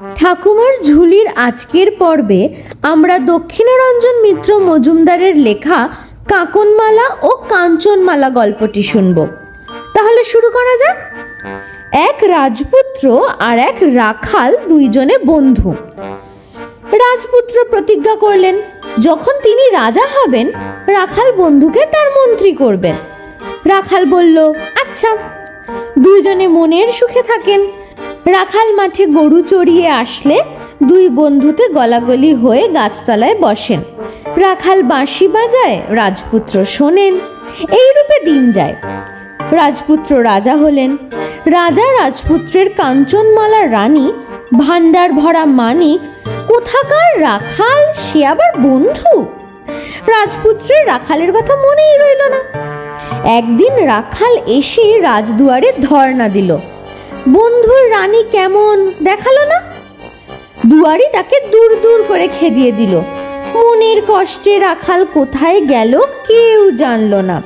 ঠাকুমার ঝুলির আজকের পর্বে আমরা দক্ষিণারঞ্জন মিত্র মজুমদারের লেখা কাকনমালা ও কাঞ্চনমালা গল্পটি শুনব। তাহলে শুরু করা যাক। এক রাজপুত্র আর এক রাখাল দুইজনে বন্ধু। রাজপুত্র প্রতিজ্ঞা করলেন যখন তিনি রাজা হবেন রাখাল বন্ধুকে তার মন্ত্রী করবেন। রাখাল বলল আচ্ছা। দুইজনে মনের সুখে থাকেন। রাখাল মাঠে গরু চড়িয়ে আসলে দুই বন্ধুতে গলাগলি হয়ে গাছতলায় বসেন। রাখাল বাঁশি বাজায়, রাজপুত্র শোনেন। এইরূপে দিন যায়। রাজপুত্র রাজা হলেন। রাজা রাজপুত্রের কাঞ্চনমালার রানী, ভান্ডার ভরা মানিক, কোথাকার রাখাল সে আবার বন্ধু। রাজপুত্রের রাখালের কথা মনেই রইল না। একদিন রাখাল এসে রাজদুয়ারে ধর্ণা দিল। বন্ধুর রানী কেমন দেখালো না। দুয়ারি তাকে দূর দূর করে খেদিয়ে দিল। মনের কষ্টে রাখাল কোথায় গেল কেউ জানল না।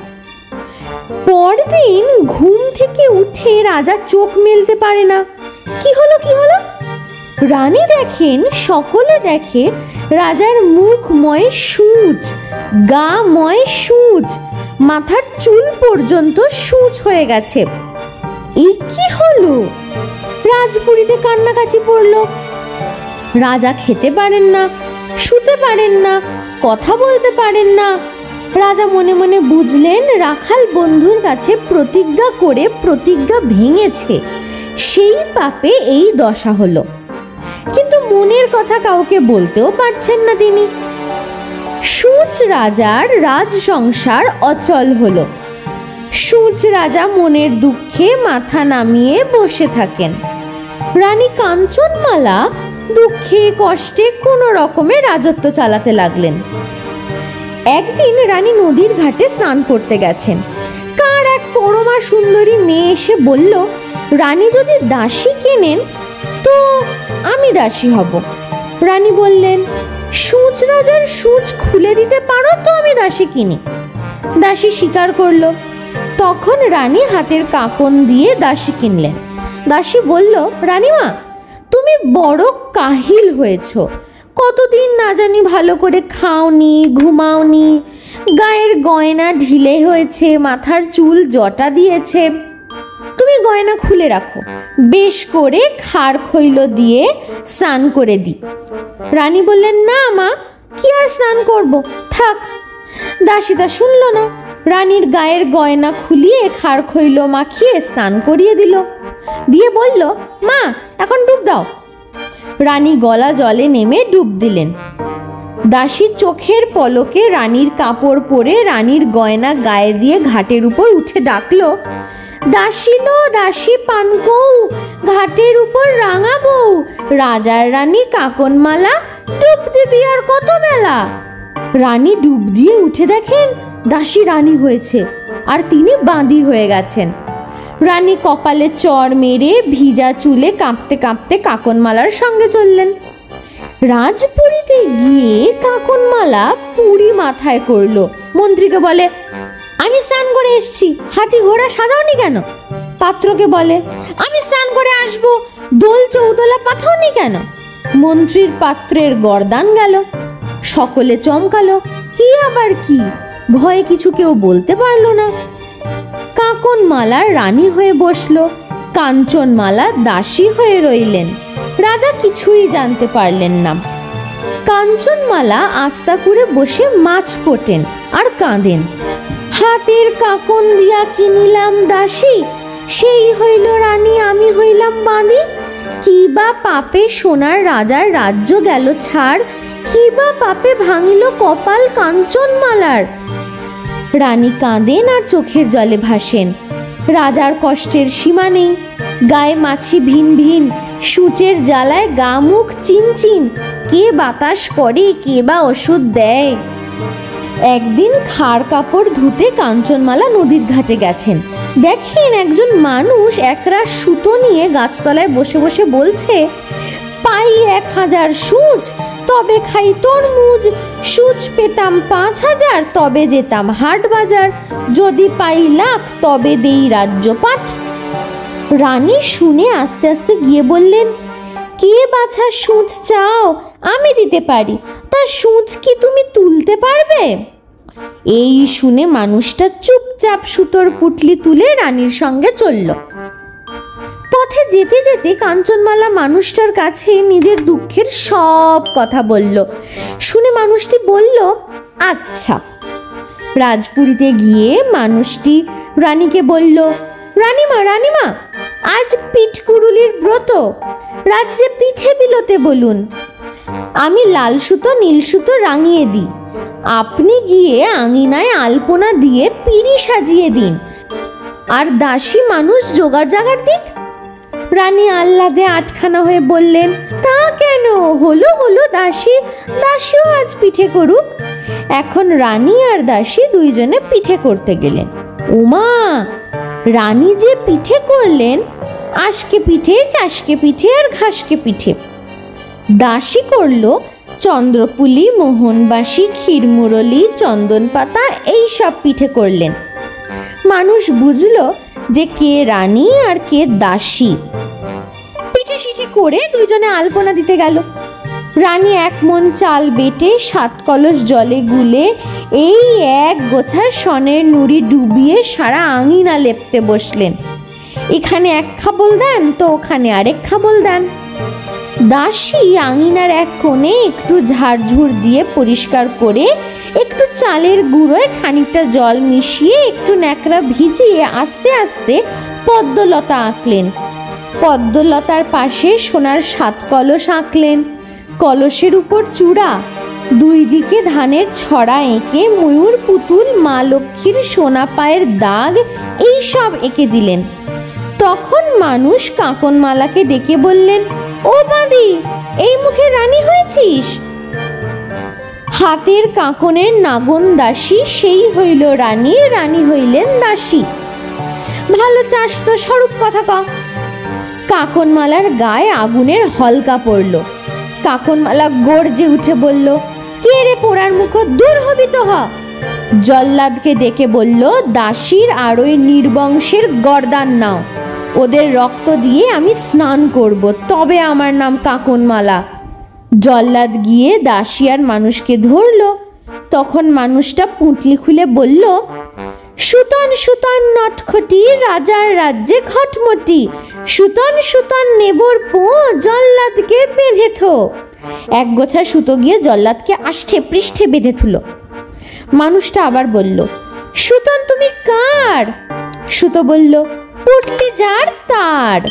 পরদিন ঘুম থেকে উঠে রাজা চোখ মেলতে পারে না। কি হলো কি হলো? রানী দেখেন, সকলে দেখে রাজার মুখময় সূচ, গাময় সূচ, মাথার চুল পর্যন্ত সূচ হয়ে গেছে। এই কি হলো? রাজপুরীতে কান্নাকাটি পড়ল। রাজা খেতে পারেন না, শুতে পারেন না, কথা বলতে পারেন না। রাজা মনে মনে বুঝলেন রাখাল বন্ধুর কাছে প্রতিজ্ঞা করে প্রতিজ্ঞা ভেঙেছে, সেই পাপে এই দশা হলো। কিন্তু মনের কথা কাউকে বলতেও পারছেন না তিনি। সূচ রাজার রাজ সংসার অচল হলো। সূচ রাজা মনের দুঃখে মাথা নামিয়ে বসে থাকেন। রানী কাঞ্চনমালা দুঃখে কষ্টে কোনো রকমে রাজত্ব চালাতে লাগলেন। একদিন রানী নদীর ঘাটে স্নান করতে গেছেন। কার এক পরমা সুন্দরী মেয়ে এসে বলল, রানী যদি দাসী কেনেন তো আমি দাসী হব। রানী বললেন, সূচ রাজার সূচ খুলে দিতে পারো তো আমি দাসী কিনি। দাসী স্বীকার করলো। তখন রানী হাতের কাকন দিয়ে দাসী কিনলেন। দাসী বলল, রানীমা তুমি বড় কাহিল হয়েছ। কতদিন না জানি ভালো করে খাওনি, ঘুমাওনি, গায়ের গয়না ঢিলে হয়েছে, মাথার চুল জটা দিয়েছে। তুমি গয়না খুলে রাখো, বেশ করে খাড় খৈল দিয়ে স্নান করে দিই। রানী বললেন, না মা, কি আর স্নান করব, থাক। দাসীটা শুনল না। রানীর গায়ের গয়না খুলিয়ে খাড় খৈল মাখিয়ে স্নান করিয়ে দিল। দিয়ে বলল, মা এখন ডুব দাও। রানী গলা জলে নেমে ডুব দিলেন। দাসী চোখের পলকে রানীর কাপড় পরে রানীর গয়না গায়ে দিয়ে ঘাটের উপর উঠে ডাকলো, দাসী লো দাসী পানকৌ, ঘাটের উপর রাঙা বউ, রাজার রানী কাকনমালা, ডুব দিবি আর কত বেলা। রানী ডুব দিয়ে উঠে দেখেন দাসী রানী হয়েছে আর তিনি বাঁধি হয়ে গেছেন। রানী কপালে চড় মেরে ভিজা চুলে কাঁপতে কাঁপতে কাকনমালার সঙ্গে চললেন। রাজপুরীতে গিয়ে কাকনমালা পুরি মাথায় করলো। মন্ত্রীকে বলে, আমি স্নান করে এসছি, হাতি ঘোড়া সাজাওনি কেন? পাত্রকে বলে, আমি স্নান করে আসবো, দোল চৌদলা পাঠাওনি কেন? মন্ত্রীর পাত্রের গরদান গেল। সকলে চমকালো, কি আবার কি? ভয়ে কিছু কেউ বলতে পারলো না। কাকনমালা রানী হয়ে বসলো, কাঞ্চনমালা দাসী হয়ে রইলেন। রাজা কিছুই জানতে পারলেন না। কাঞ্চনমালা আস্তা করে বসে মাছ কোটেন আর কাঁদেন। হাতের কাকন দিয়া কিনিলাম দাসী, সেই হইল রানী, আমি হইলাম বাঁধি। কি বা পাপে সোনার রাজার রাজ্য গেল ছাড়, কি বা পাপে ভাঙিল কপাল কাঞ্চনমালার। রানী কাঁদেন আর চোখের জলে ভাসেন। রাজার কষ্টের সীমা নেই। গায়ে মাছি ভিন ভিন, সূচের জ্বালায় গা মুখ চিনচিন। কে বাতাস করে, কে বা ওষুধ দেয়। একদিন খাড় কাপড় ধুতে কাঞ্চনমালা নদীর ঘাটে গেছেন। দেখেন একজন মানুষ একরাশ সুতো নিয়ে গাছতলায় বসে বসে বলছে, পাই 1000 সূচ তবে খাই তরমুজ, সূচ পেতাম 5000 তবে যেতাম হাট বাজার, যদি পাই লাখ তবে দেই রাজ্য পাঠ। রানী শুনে আস্তে আস্তে গিয়ে বললেন, কে বাছা সূচ চাও আমি দিতে পারি, তা সূচ কি তুমি তুলতে পারবে? এই শুনে মানুষটা চুপচাপ সুতোর পুটলি তুলে রানীর সঙ্গে চলল। পথে যেতে যেতে কাঞ্চনমালা মানুষটার কাছে নিজের দুঃখের সব কথা বলল। শুনে মানুষটি বলল, আচ্ছা। রাজপুরীতে গিয়ে মানুষটি রানীকে বলল, রানীমা রানীমা, আজ পিঠকুরুলির ব্রত, রাজ্যে পিঠে বিলোতে বলুন। আমি লাল সুতো নীল সুতো রাঙিয়ে দিই, আপনি গিয়ে আঙিনায় আলপনা দিয়ে পিঁড়ি সাজিয়ে দিন, আর দাসী মানুষ জোগাড় জাগাড় দিক। রানী আহ্লাদে আটখানা হয়ে বললেন, তা কেন, হলো হলো দাসী, দাসীও আজ পিঠে করুক। এখন রানী আর দাসী দুইজনে পিঠে করতে গেলেন। ওমা, রানী যে পিঠে করলেন, আশকে পিঠে চাষকে পিঠে আর ঘাসকে পিঠে। দাসী করলো চন্দ্রপুলি মোহনবাসী ক্ষীরমুরলি চন্দন পাতা এই সব পিঠে করলেন। মানুষ বুঝলো যে কে রানী আর কে দাসী। পিঠে সিঠে করে দুইজনে আলপনা দিতে গেল। রানী 1 মণ চাল বেটে 7 কলস জলে গুলে এই এক গোছার সনের নুড়ি ডুবিয়ে সারা আঙিনা লেপতে বসলেন। এখানে 1 খাবল দেন তো ওখানে আরেক খাবল দেন। দাসী আঙিনার এক কোণে একটু ঝাড়ঝুড় দিয়ে পরিষ্কার করে একটু চালের গুঁড়োয় খানিকটা জল মিশিয়ে একটু ন্যাকড়া ভিজিয়ে আস্তে আস্তে পদ্মলতা আঁকলেন। পদ্মলতার পাশে সোনার 7 কলস আঁকলেন। কলসের উপর চূড়া, 2 দিকে ধানের ছড়া এঁকে ময়ূর পুতুল মা লক্ষ্মীর সোনা পায়ের দাগ এই সব এঁকে দিলেন। তখন মানুষ কাঁকনমালাকে ডেকে বললেন, ও বাঁধি, এই মুখে রানী হয়েছিস? হাতের কাঁকনের নাগন দাসী সেই হইল রানী, রানী হইলেন দাসী। ভালো চাস তো স্বরূপ কথা ক। কাঁকনমালার গায়ে আগুনের হলকা পড়ল। কাঁকনমালা গর্জে উঠে বলল, কে রে পোড়ার মুখ, দূর হবি তো হ। জল্লাদকে ডেকে বলল, দাসীর আর ওই নির্বংশের গর্দান নাও, ওদের রক্ত দিয়ে আমি স্নান করব, তবে আমার নাম কাঁকনমালা। জল্লাদ গিয়ে দাসী আর মানুষকে ধরল। তখন মানুষটা পুঁটলি খুলে বলল, সুতন সুতন নটখটি, রাজার রাজ্যে খটমটি, সুতন সুতন নেবর পো, জল্লাদকে বেঁধে থো। 1 গোছা সুতো গিয়ে জল্লাদকে আষ্টে পৃষ্ঠে বেঁধে থুলো। মানুষটা আবার বলল, সুতন তুমি কার? সুতো বলল, পুটলি যার তার।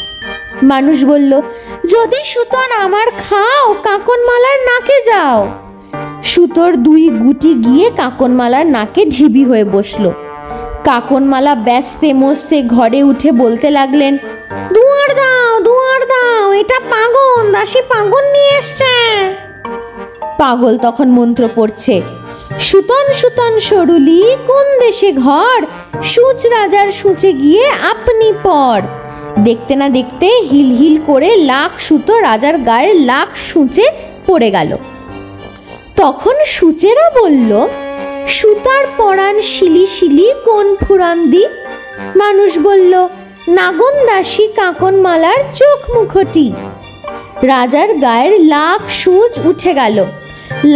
মানুষ বলল, যদি সুতন আমার খাও, কাঁকনমালার নাকে যাও। সুতোর 2 গুটি গিয়ে কাঁকনমালার নাকে ঢিবি হয়ে বসলো। কাঁকনমালা ব্যস্তে মস্তে ঘরে উঠে বলতে লাগলেন, দুয়ার দাও দুয়ার দাও, এটা পাগল, দাসী পাগল নিয়ে এসছে। পাগল তখন মন্ত্র পড়ছে, সুতন সুতন সরুলি, কোন দেশে ঘর, সূচ রাজার সূচে গিয়ে আপনি পর। দেখতে না দেখতে হিল হিল করে লাখ সুতো রাজার গায়ের লাখ সূচে পড়ে গেল। তখন সূচেরা বলল, সুতার পরাণ শিলি শিলি, কোন ফুরান দি? মানুষ বলল, নাগন দাসী কাঁকনমালার চোখ মুখটি। রাজার গায়ের লাখ সূচ উঠে গেল।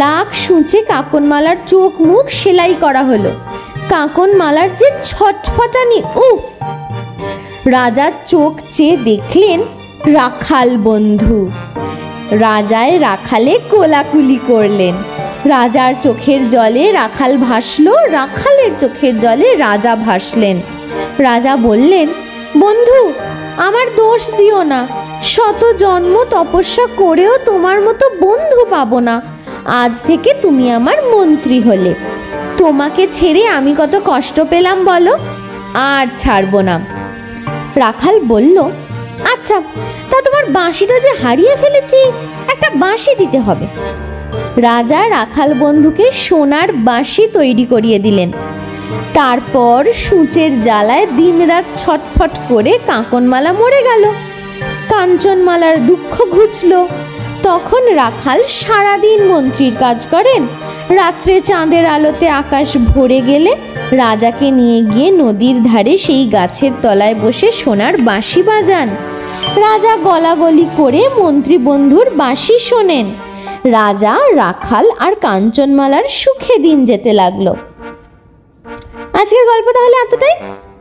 লাখ সূচে কাঁকনমালার চোখ মুখ সেলাই করা হলো। কাঁকনমালার যে ছটফটানি, উফ! রাজার চোখ চেয়ে দেখলেন রাখাল বন্ধু। রাজায় রাখালে কোলাকুলি করলেন। রাজার চোখের জলে রাখাল ভাসলো, রাখালের চোখের জলে রাজা ভাসলেন। রাজা বললেন, বন্ধু, আমার দোষ দিও না, শত জন্ম তপস্যা করেও তোমার মতো বন্ধু পাবো না। আজ থেকে তুমি আমার মন্ত্রী হলে। তোমাকে ছেড়ে আমি কত কষ্ট পেলাম বলো, আর ছাড়বো না। রাখাল বলল, আচ্ছা, তা তোমার বাঁশিটা যে হারিয়ে ফেলেছি, একটা বাঁশি দিতে হবে। রাজা রাখাল বন্ধুকে সোনার বাঁশি তৈরি করিয়ে দিলেন। তারপর সূচের জ্বালায় দিনরাত ছটফট করে কাঁকনমালা মরে গেল। কাঞ্চনমালার দুঃখ ঘুচল। তখন রাখাল সারাদিন মন্ত্রীর কাজ করেন। রাত্রে চাঁদের আলোতে আকাশ ভরে গেলে রাজাকে নিয়ে গিয়ে নদীর ধারে সেই গাছের তলায় বসে সোনার বাঁশি বাজান। রাজা গলাগলি করে মন্ত্রী বন্ধুর বাঁশি শোনেন। রাজা, রাখাল আর কাঞ্চনমালার সুখে দিন যেতে লাগলো। আজকের গল্প তাহলে এতটাই।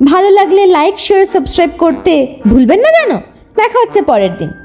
ভালো লাগলে লাইক, শেয়ার, সাবস্ক্রাইব করতে ভুলবেন না জানো। দেখা হচ্ছে পরের দিন।